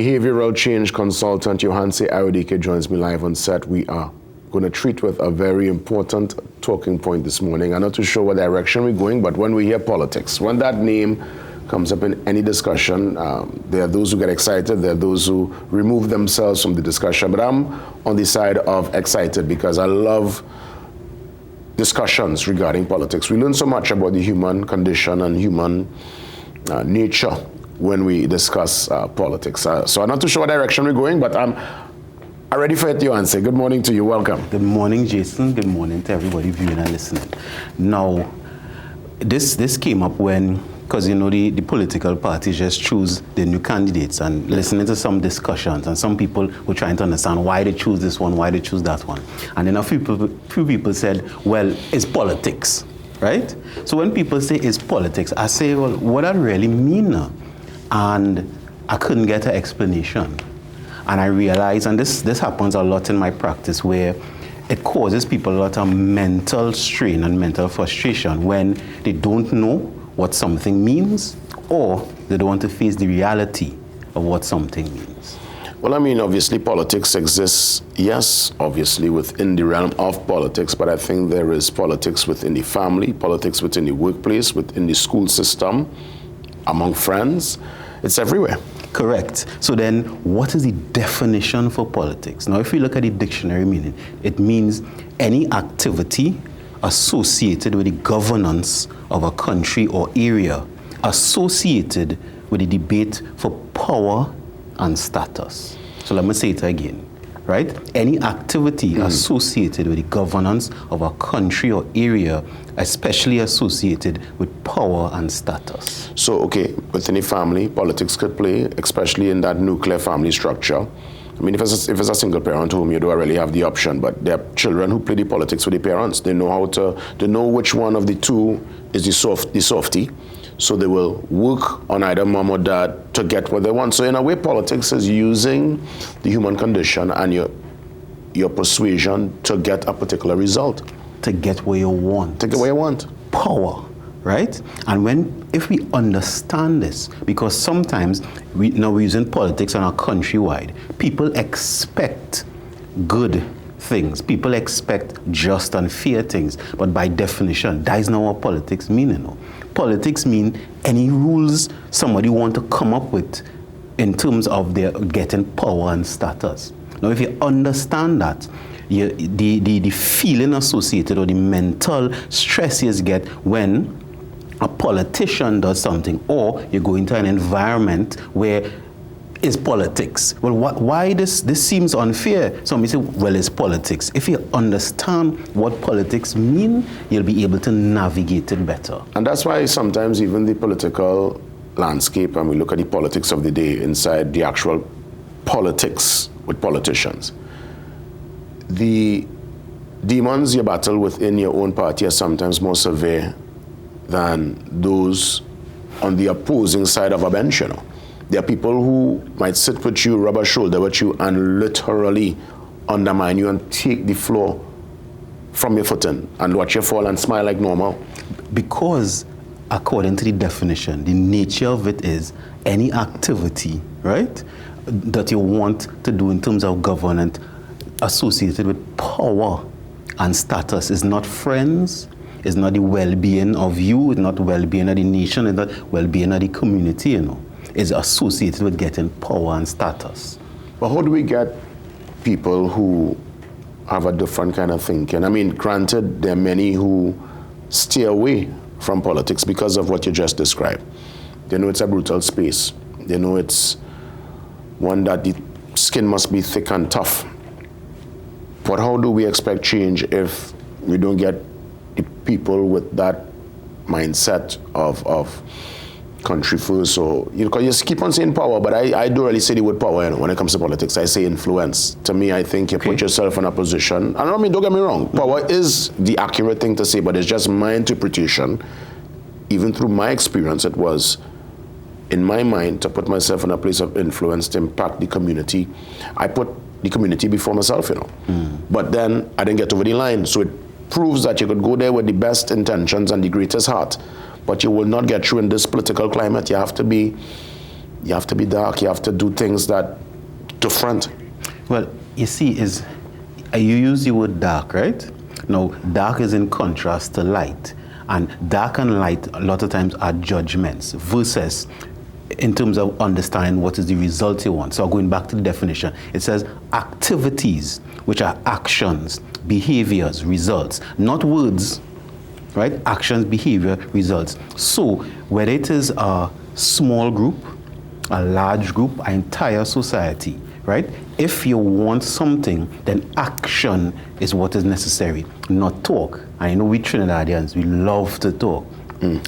behavioral change consultant Yohance Ayodike joins me live on set. We are going to treat with a very important talking point this morning. I'm not too sure what direction we're going, but when we hear politics, when that name comes up in any discussion, there are those who get excited, there are those who remove themselves from the discussion, but I'm on the side of excited because I love discussions regarding politics. We learn so much about the human condition and human nature when we discuss politics. So I'm not too sure what direction we're going, but I'm ready for it, Yohance. Good morning to you. Welcome. Good morning, Jason. Good morning to everybody viewing and listening. Now, this came up when, because you know the political parties just choose the new candidates, and listening to some discussions, and some people were trying to understand why they choose this one, why they choose that one. And then a few people said, well, it's politics, right? So when people say it's politics, I say, well, what does it really mean? And I couldn't get an explanation. And I realized, and this happens a lot in my practice, where it causes people a lot of mental strain and mental frustration when they don't know what something means, or they don't want to face the reality of what something means. Well, I mean, obviously politics exists, yes, obviously within the realm of politics, but I think there is politics within the family, politics within the workplace, within the school system, among friends. It's everywhere. Correct. So then, what is the definition for politics? Now, if we look at the dictionary meaning, it means any activity associated with the governance of a country or area, associated with the debate for power and status. So let me say it again, right? Any activity associated with the governance of a country or area, especially associated with power and status. So, okay, within a family, politics could play, especially in that nuclear family structure. I mean, if it's a single parent home, you don't really have the option, but there are children who play the politics with the parents. They know which one of the two is the softie, so they will work on either mom or dad to get what they want. So in a way, politics is using the human condition and your persuasion to get a particular result. To get where you want. To get where you want. Power, right? And if we understand this, because sometimes we're using politics on a countrywide, people expect good things. People expect just and fair things. But by definition, that is not what politics means. You know. Politics mean any rules somebody want to come up with in terms of their getting power and status. Now, if you understand that, the feeling associated or the mental stress you get when a politician does something, or you go into an environment where it's politics. Well, why this seems unfair? Somebody say, well, it's politics. If you understand what politics mean, you'll be able to navigate it better. And that's why sometimes even the political landscape, and we look at the politics of the day inside the actual politics with politicians, the demons you battle within your own party are sometimes more severe than those on the opposing side of a bench, you know. There are people who might sit with you, rub a shoulder with you, and literally undermine you and take the floor from your footing and watch you fall and smile like normal. Because according to the definition, the nature of it is any activity, right, that you want to do in terms of governance associated with power and status. Is not friends, is not the well-being of you, it's not well-being of the nation, it's not well-being of the community, you know. Is associated with getting power and status. But how do we get people who have a different kind of thinking? I mean, granted, there are many who stay away from politics because of what you just described. They know it's a brutal space. They know it's one that the skin must be thick and tough. But how do we expect change if we don't get the people with that mindset of country first? So, you know, because you keep on saying power, but I don't really say the word power, you know, when it comes to politics. I say influence. To me, I think you put yourself in a position, and I mean, don't get me wrong, power is the accurate thing to say, but it's just my interpretation. Even through my experience, it was in my mind to put myself in a place of influence to impact the community. I put the community before myself, you know. But then I didn't get over the line. So it proves that you could go there with the best intentions and the greatest heart, but you will not get through in this political climate. You have to be You have to be dark. You have to do things that to front. Well, you see, you use the word dark, right? Now, dark is in contrast to light. And dark and light, a lot of times, are judgments versus in terms of understanding what is the result you want. So going back to the definition, it says activities, which are actions, behaviors, results, not words, right? Actions, behavior, results. So whether it is a small group, a large group, an entire society, right? If you want something, then action is what is necessary, not talk. I know we Trinidadians, we love to talk.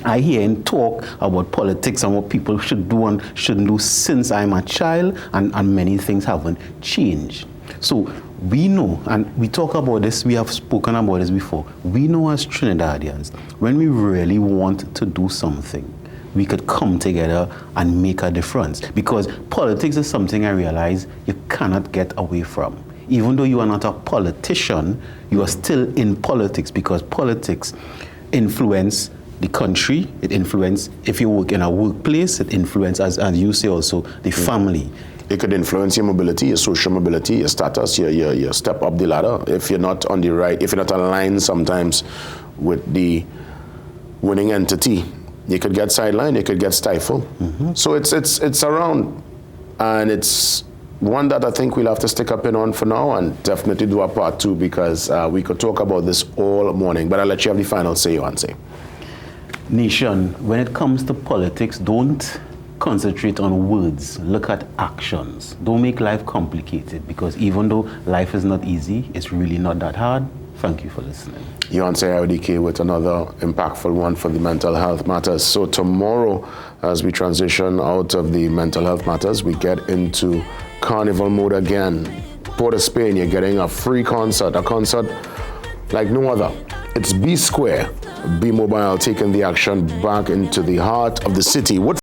I hear and talk about politics and what people should do and shouldn't do since I'm a child, and many things haven't changed. So we know, and we talk about this, we have spoken about this before, we know as Trinidadians, when we really want to do something, we could come together and make a difference. Because politics is something I realize you cannot get away from. Even though you are not a politician, you are still in politics, because politics influence the country, it influence, if you work in a workplace, it influence, as you say also, the family. It could influence your mobility, your social mobility, your status, your step up the ladder. If you're not on the right, if you're not aligned sometimes with the winning entity, you could get sidelined, you could get stifled. So it's around, and it's one that I think we'll have to stick up in on for now, and definitely do a part 2, because we could talk about this all morning. But I'll let you have the final say, Yohance. Nation, when it comes to politics, don't concentrate on words. Look at actions. Don't make life complicated, because even though life is not easy, it's really not that hard. Thank you for listening. Yohance Ayodike with another impactful one for the mental health matters. So tomorrow, as we transition out of the mental health matters, we get into carnival mode again. Port of Spain, you're getting a free concert, a concert like no other. It's B Square, B Mobile taking the action back into the heart of the city. What